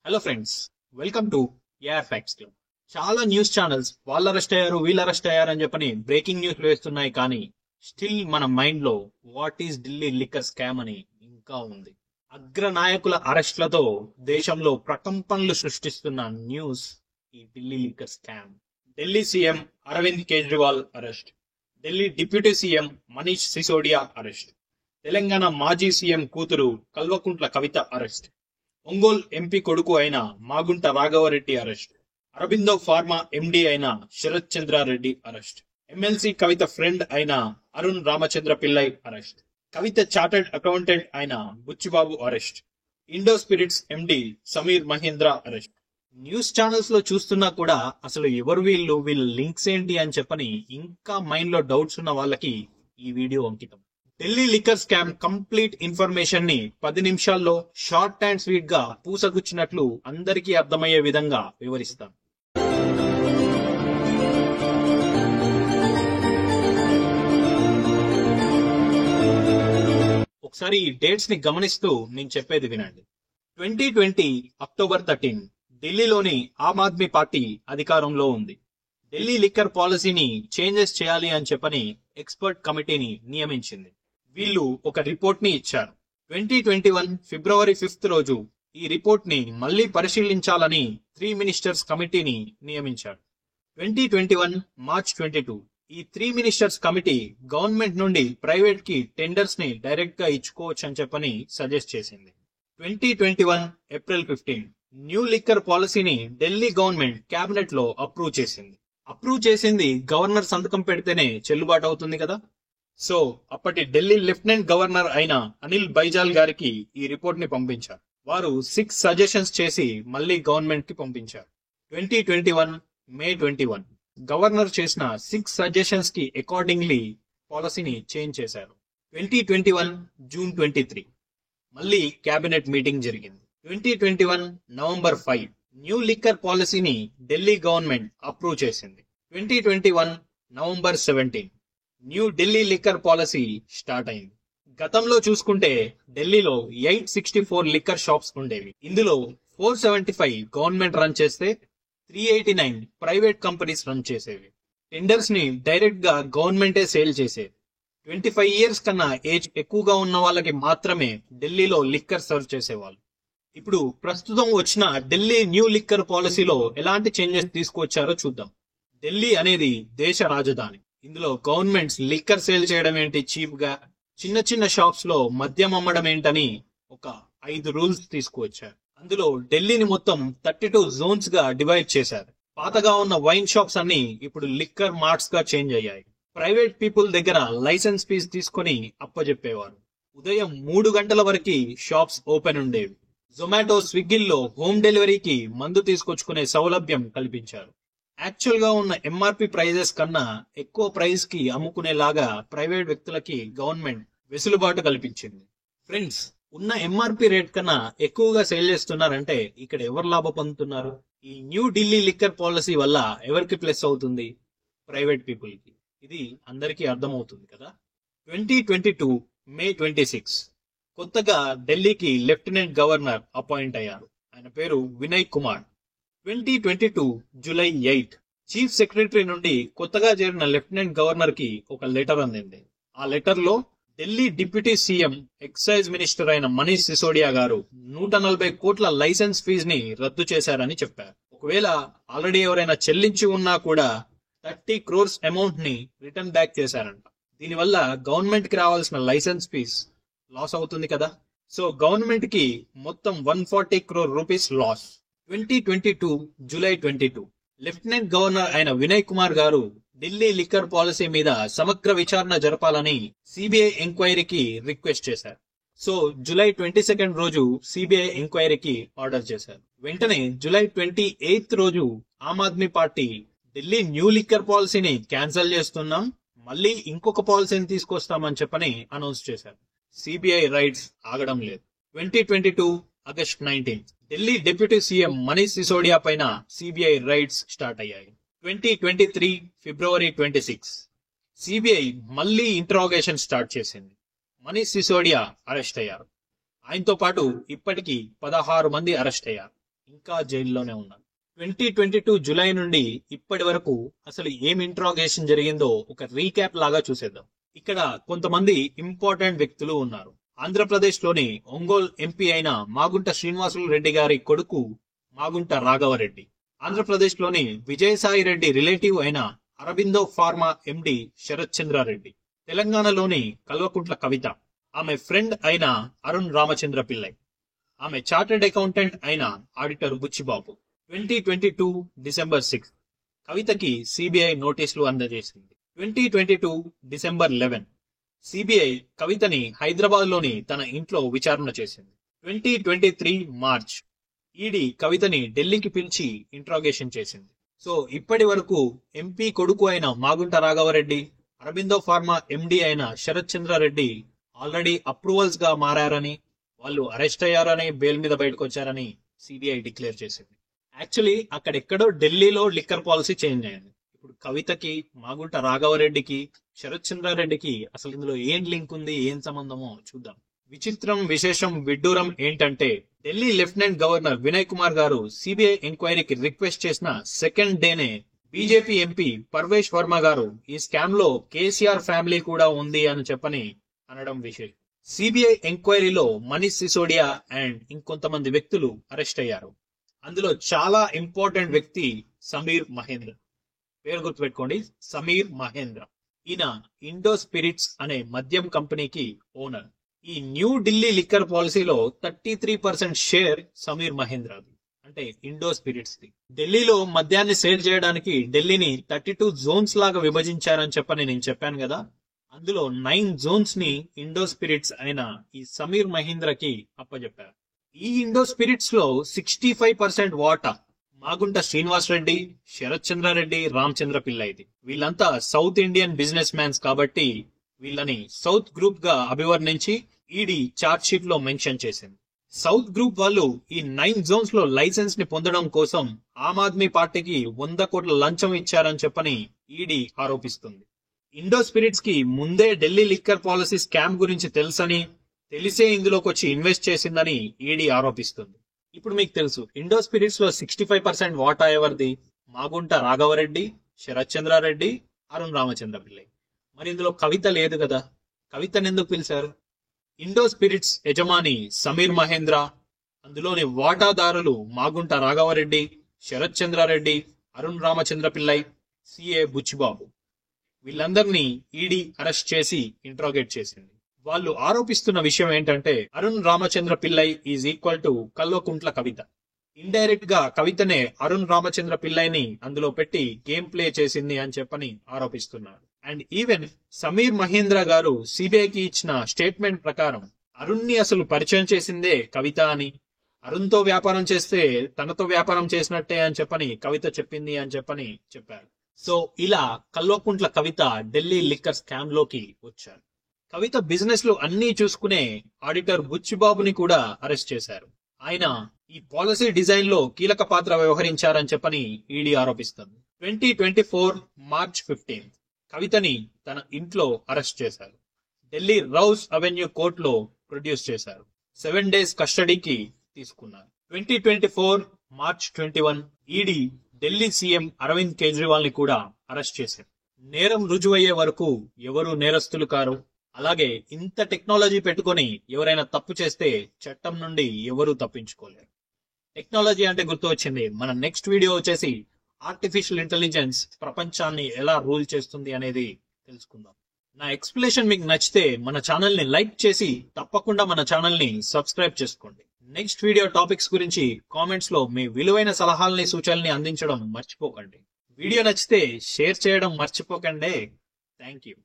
Hello friends, welcome to AR facts club. చాలా news channels వాళ్ళు arrest అయ్యారు, వీళ్ళు అరెస్ట్ అయ్యారు అని చెప్పని బ్రేకింగ్ న్యూస్ వేస్తున్నాయి. కానీ స్టిల్ మన మైండ్ లో what is Delhi liquor scam అని ఇంకా ఉంది. అగ్ర నాయకుల అరెస్ట్లతో దేశంలో ప్రకంపనలు సృష్టిస్తున్న న్యూస్ ఈ Delhi liquor scam. Delhi CM Arvind Kejriwal arrest, Delhi deputy CM Manish Sisodia arrest, Telangana మాజీ సీఎం కూతురు కల్వకుంట్ల కవిత అరెస్ట్, ఒంగోల్ ఎంపీ కొడుకు అయిన Magunta Raghavareddy arrest, Aurobindo pharma MD అయిన Sarath Chandrareddy arrest, MLC Kavitha friend అయిన Arun Ramachandra Pillai arrest, Kavitha chartered accountant అయిన Butchibabu arrest, Indo Spirits MD Sameer Mahendra arrest. News channels లో చూస్తున్నా కూడా అసలు ఎవరు వీళ్ళ లింక్స్ ఏంటి అని చెప్పని ఇంకా మైండ్ లో డౌట్స్ ఉన్న వాళ్ళకి ఈ వీడియో అంకితం. Delhi liquor scam complete information ని 10 నిమిషాల్లో షార్ట్ అండ్ స్వీట్ గా పూసగుచ్చినట్లు అందరికీ అర్థమయ్యే విధంగా వివరిస్తాను. ఒకసారి ఈ డేట్స్ ని గమనిస్తూ నేను చెప్పేది వినండి. 2020 అక్టోబర్ 13 ఢిల్లీలోని ఆమ్ ఆద్మీ పార్టీ అధికారంలో ఉంది. ఢిల్లీ లిక్కర్ పాలసీని చేంజెస్ చేయాలి అని చెప్పని ఎక్స్పర్ట్ కమిటీని నియమించింది. వీళ్ళు ఒక రిపోర్ట్ ని ఇచ్చారు. 2021 ఫిబ్రవరి 5 రోజు ఈ రిపోర్ట్ ని మళ్లీ పరిశీలించాలని 3 మినిస్టర్స్ కమిటీని నియమించారు. 2021 మార్చ్ 22 ఈ 3 మినిస్టర్స్ కమిటీ గవర్నమెంట్ నుండి ప్రైవేట్ కి టెండర్స్ ని డైరెక్ట్ గా ఇచ్చుకోవచ్చు అని చెప్పని సజెస్ట్ చేసింది. 2021 ఏప్రిల్ 15 న్యూ లిక్కర్ పాలసీని ఢిల్లీ గవర్నమెంట్ కేబినెట్ లో అప్రూవ్ చేసింది. గవర్నర్ సంతకం పెడితేనే చెల్లుబాటు అవుతుంది కదా. సో అప్పటి ఢిల్లీ లెఫ్టినెంట్ గవర్నర్ అయిన అనిల్ బైజాల్ గారికి ఈ రిపోర్ట్ ని పంపించారు. వారు 6 సజెషన్స్ చేసి మళ్ళీ గవర్నమెంట్ కి పంపించారు. 2021 మే 21 గవర్నర్ చేసిన 6 సజెషన్స్ కి అకార్డింగ్లీ పాలసీని చేంజ్ చేశారు. 2021 జూన్ 23 మళ్ళీ కేబినెట్ మీటింగ్ జరిగింది. 2021 నవంబర్ 5 న్యూ లిక్కర్ పాలసీని ఢిల్లీ గవర్నమెంట్ అప్రూవ్ చేసింది. 2021 November 17 new Delhi liquor policy start అయింది. గతంలో చూసుకుంటే ఢిల్లీలో 864 లిక్కర్ షాప్స్ ఉండేవి. ఇందులో 475 గవర్నమెంట్ రన్ చేస్తే 389 ప్రైవేట్ కంపెనీస్ రన్ చేసేవి. టెండర్స్ ని డైరెక్ట్ గా గవర్నమెంటే సేల్ చేసేది. 25 ఇయర్స్ కన్నా ఏజ్ ఎక్కువగా ఉన్న వాళ్ళకి మాత్రమే ఢిల్లీలో లిక్కర్ సర్వ్ చేసేవాళ్ళు. ఇప్పుడు ప్రస్తుతం వచ్చిన ఢిల్లీ న్యూ లిక్కర్ పాలసీలో ఎలాంటి చేంజెస్ తీసుకొచ్చారో చూద్దాం. ఢిల్లీ అనేది దేశ రాజధాని. ఇందులో గవర్నమెంట్స్ లిక్కర్ సేల్ చేయడం ఏంటి చీప్ గా, చిన్న షాప్స్ లో మద్యం అమ్మడం ఏంటని ఒక 5 రూల్స్ తీసుకువచ్చారు. అందులో ఢిల్లీని మొత్తం 32 జోన్స్ గా డివైడ్ చేశారు. పాతగా ఉన్న వైన్ షాప్స్ అన్ని ఇప్పుడు లిక్కర్ మార్ట్స్ గా చేంజ్ అయ్యాయి. ప్రైవేట్ పీపుల్ దగ్గర లైసెన్స్ ఫీజు తీసుకుని అప్పజెప్పేవారు. ఉదయం 3 గంటల వరకు షాప్స్ ఓపెన్ ఉండేవి. జొమాటో, స్విగ్గీల్లో హోమ్ డెలివరీకి మందు తీసుకొచ్చుకునే సౌలభ్యం కల్పించారు. యాక్చువల్ గా ఉన్న ఎంఆర్పి ప్రైజెస్ కన్నా ఎక్కువ ప్రైస్ కి అమ్ముకునేలాగా ప్రైవేట్ వ్యక్తులకి గవర్నమెంట్ వెసులుబాటు కల్పించింది. ఫ్రెండ్స్, ఉన్న ఎంఆర్పి రేట్ కన్నా ఎక్కువగా సేల్ చేస్తున్నారంటే ఇక్కడ ఎవరు లాభ పొందుతున్నారు? ఈ న్యూ ఢిల్లీ లిక్కర్ పాలసీ వల్ల ఎవరికి ప్లస్ అవుతుంది? ప్రైవేట్ పీపుల్ కి. ఇది అందరికీ అర్థమవుతుంది కదా. 2022 మే 26 కొత్తగా ఢిల్లీకి లెఫ్టినెంట్ గవర్నర్ అపాయింట్ అయ్యారు. ఆయన పేరు Vinay Kumar. 2022 July 8 chief secretary నుండి కొత్తగా చేరిన లెఫ్టినెంట్ గవర్నర్ కి ఒక లెటర్ అందింది. ఆ లెటర్ లో Delhi deputy CM excise minister అయిన మనీష్ సిసోడియా గారు 140 కోట్ల లైసెన్స్ ఫీజు ని రద్దు చేశారని చెప్పారు. ఒకవేళ ఆల్రెడీ ఎవరైనా చెల్లించి ఉన్నా కూడా 30 crores అమౌంట్ ని రిటర్న్ బ్యాక్ చేశారంట. దీనివల్ల గవర్నమెంట్ కి రావాల్సిన లైసెన్స్ ఫీజ్ లాస్ అవుతుంది కదా. సో గవర్నమెంట్ కి మొత్తం 140 crore rupees loss. 2022 July 22 lieutenant governor అయిన వినయ్ కుమార్ గారు ఢిల్లీ లిక్కర్ పాలసీ మీద సమగ్ర విచారణ జరపాలని సిబిఐ ఎంక్వైరీకి రిక్వెస్ట్ చేశారు. సో జూలై 22 రోజు సిబిఐ ఎంక్వైరీకి ఆర్డర్ చేశారు. వెంటనే జూలై 28 రోజు Aam Aadmi party Delhi new liquor పాలసీని క్యాన్సిల్ చేస్తున్నాం, మళ్ళీ ఇంకొక పాలసీని తీసుకొస్తామని చెప్పని అనౌన్స్ చేశారు. సిబిఐ రైట్స్ ఆగడం లేదు. 2022 August 19 Delhi deputy CM Manish Sisodia పైన సిబిఐ రైడ్స్ స్టార్ట్ అయ్యాయి. 2023 ఫిబ్రవరి 26 సిబిఐ మళ్లీ ఇంట్రాగేషన్ స్టార్ట్ చేసింది. మనీష్ సిసోడియా అరెస్ట్ అయ్యారు. ఆయనతో పాటు ఇప్పటికీ 16 మంది అరెస్ట్ అయ్యారు. ఇంకా జైల్లోనే ఉన్నారు. 2022 జూలై నుండి ఇప్పటి వరకు అసలు ఏం ఇంట్రాగేషన్ జరిగిందో ఒక రీక్యాప్ లాగా చూసేద్దాం. ఇక్కడ కొంతమంది ఇంపార్టెంట్ వ్యక్తులు ఉన్నారు. ఆంధ్రప్రదేశ్ లోని ఒంగోలు ఎంపీ అయిన మాగుంట శ్రీనివాసులు రెడ్డి గారి కొడుకు మాగుంట రాఘవరెడ్డి, ఆంధ్రప్రదేశ్ లోని విజయసాయి రెడ్డి రిలేటివ్ అయిన అరబిందో ఫార్మా ఎండి శరత్ చంద్రారెడ్డి, తెలంగాణలోని కల్వకుంట్ల కవిత, ఆమె ఫ్రెండ్ అయిన అరుణ్ రామచంద్ర పిల్లై, ఆమె చార్టెడ్ అకౌంటెంట్ అయిన ఆడిటర్ బుచ్చిబాబు. 2022 డిసెంబర్ 6 కవితకి సిబిఐ నోటీసులు అందజేసింది. 2022 డిసెంబర్ 11 సిబిఐ కవితని హైదరాబాద్ లోని తన ఇంట్లో విచారణ చేసింది. 2023 మార్చ్ ఈడీ కవితని ఢిల్లీకి పిలిచి ఇంట్రాగేషన్ చేసింది. సో ఇప్పటి వరకు ఎంపీ కొడుకు అయిన మాగుంట రాఘవరెడ్డి, అరబిందో ఫార్మా ఎండి అయిన శరత్ చంద్రారెడ్డి ఆల్రెడీ అప్రూవల్స్ గా మారారని, వాళ్ళు అరెస్ట్ అయ్యారని, బెయిల్ మీద బయటకు వచ్చారని సిబిఐ డిక్లేర్ చేసింది. యాక్చువల్లీ అక్కడెక్కడో ఢిల్లీలో లిక్కర్ పాలసీ చేంజ్ అయింది. ఇప్పుడు కవితకి, మాగుంట రాఘవరెడ్డికి, శరత్ చంద్రారెడ్డికి అసలు ఇందులో ఏం లింక్ ఉంది, ఏం సంబంధమో చూద్దాం. విచిత్రం, విశేషం, విడ్డూరం ఏంటంటే ఢిల్లీ లెఫ్టినెంట్ గవర్నర్ వినయ్ కుమార్ గారు సిబిఐ ఎంక్వైరీకి రిక్వెస్ట్ చేసిన సెకండ్ డేనే బీజేపీ ఎంపీ పర్వేష్ వర్మ గారు ఈ స్కామ్ లో కేసీఆర్ ఫ్యామిలీ కూడా ఉంది అని చెప్పని అనడం విశేషం. సిబిఐ ఎంక్వైరీలో మనీష్ సిసోడియా అండ్ ఇంకొంతమంది వ్యక్తులు అరెస్ట్ అయ్యారు. అందులో చాలా ఇంపార్టెంట్ వ్యక్తి సమీర్ మహేంద్ర. పేరు గుర్తుపెట్టుకోండి, సమీర్ మహేంద్ర. ఈయన ఇండో స్పిరిట్స్ అనే మద్యం కంపెనీకి ఓనర్. ఈ న్యూ ఢిల్లీ లిక్కర్ పాలసీలో 33% షేర్ సమీర్ మహేంద్రది, అంటే ఇండో స్పిరిట్స్ ది. ఢిల్లీలో మద్యాన్ని సేల్ చేయడానికి ఢిల్లీని 32 జోన్స్ లాగా విభజించారని చెప్పని నేను చెప్పాను కదా. అందులో 9 జోన్స్ ని ఇండో స్పిరిట్స్ అయిన ఈ సమీర్ మహేంద్రకి అప్పచెప్పారు. ఈ ఇండో స్పిరిట్స్ లో 65% వాటా మాగుంట శ్రీనివాస్ రెడ్డి, శరత్ చంద్రారెడ్డి, రామచంద్ర పిల్లైది. వీళ్ళంతా సౌత్ ఇండియన్ బిజినెస్ మ్యాన్స్ కాబట్టి వీళ్ళని సౌత్ గ్రూప్ గా అభివర్ణించి ఈడీ చార్జ్ షీట్ లో మెన్షన్ చేసింది. సౌత్ గ్రూప్ వాళ్ళు ఈ 9 జోన్స్ లో లైసెన్స్ ని పొందడం కోసం ఆమ్ ఆద్మీ పార్టీకి 100 కోట్ల లంచం ఇచ్చారని చెప్పని ఈడీ ఆరోపిస్తుంది. ఇండో స్పిరిట్స్ కి ముందే ఢిల్లీ లిక్కర్ పాలసీ స్కామ్ గురించి తెలుసని, తెలిసే ఇందులోకి వచ్చి ఇన్వెస్ట్ చేసిందని ఈడీ ఆరోపిస్తుంది. ఇప్పుడు మీకు తెలుసు ఇండో స్పిరిట్స్ లో 65% వాటా ఎవరిది? మాగుంట రాఘవరెడ్డి, శరత్ చంద్రారెడ్డి, అరుణ్ రామచంద్ర పిల్లై. మరి ఇందులో కవిత లేదు కదా, కవితను ఎందుకు పిలిచారు? ఇండో స్పిరిట్స్ యజమాని సమీర్ మహేంద్ర, అందులోని వాటాదారులు మాగుంట రాఘవరెడ్డి, శరత్ చంద్రారెడ్డి, అరుణ్ రామచంద్ర పిల్లై, సిఏ బుచ్చిబాబు. వీళ్ళందరినీ ఈడీ అరెస్ట్ చేసి ఇంట్రాగేట్ చేసింది. వాళ్ళు ఆరోపిస్తున్న విషయం ఏంటంటే Arun Ramachandra Pillai is equal to Kalvakuntla Kavitha. Indirect గా కవితనే అరుణ్ రామచంద్ర పిల్లైని అందులో పెట్టి గేమ్ ప్లే చేసింది అని చెప్పని ఆరోపిస్తున్నారు. అండ్ ఈవెన్ సమీర్ మహేంద్ర గారు సిబిఐకి ఇచ్చిన స్టేట్మెంట్ ప్రకారం అరుణ్ ని అసలు పరిచయం చేసిందే కవిత అని, అరుణ్ తో వ్యాపారం చేస్తే తనతో వ్యాపారం చేసినట్టే అని చెప్పని కవిత చెప్పింది అని చెప్పని చెప్పారు. సో ఇలా కల్వకుంట్ల కవిత ఢిల్లీ లిక్కర్ స్కామ్ లోకి వచ్చారు. కవిత బిజినెస్ లో అన్ని చూసుకునే ఆడిటర్ బుచ్చిబాబుని కూడా అరెస్ట్ చేశారు. ఆయన ఈ పాలసీ డిజైన్ లో కీలక పాత్ర వ్యవహరించారని చెప్పని ఈడీ ఆరోపిస్తుంది. 2024 మార్చ్ 15 కవితని తన ఇంట్లో అరెస్ట్ చేశారు. ఢిల్లీ రౌస్ అవెన్యూ కోర్టులో ప్రొడ్యూస్ చేశారు. 7 డేస్ కస్టడీకి తీసుకున్నారు. 2024 March 21 ED Delhi CM Arvind Kejriwal ని కూడా అరెస్ట్ చేశారు. నేరం రుజువయ్యే వరకు ఎవరు నేరస్తులు కారు. అలాగే ఇంత టెక్నాలజీ పెట్టుకొని ఎవరైనా తప్పు చేస్తే చట్టం నుండి ఎవరూ తప్పించుకోలేరు. టెక్నాలజీ అంటే గుర్తు వచ్చింది. మన నెక్స్ట్ వీడియో వచ్చేసి ఆర్టిఫిషియల్ ఇంటెలిజెన్స్ ప్రపంచాన్ని ఎలా రూల్ చేస్తుంది అనేది తెలుసుకుందాం. నా ఎక్స్ప్లెనేషన్ మీకు నచ్చితే మన ఛానల్ ని లైక్ చేసి తప్పకుండా మన ఛానల్ ని సబ్స్క్రైబ్ చేసుకోండి. నెక్స్ట్ వీడియో టాపిక్స్ గురించి కామెంట్స్ లో మీ విలువైన సలహాలని, సూచనల్ని అందించడం మర్చిపోకండి. వీడియో నచ్చితే షేర్ చేయడం మర్చిపోకండి. Thank you.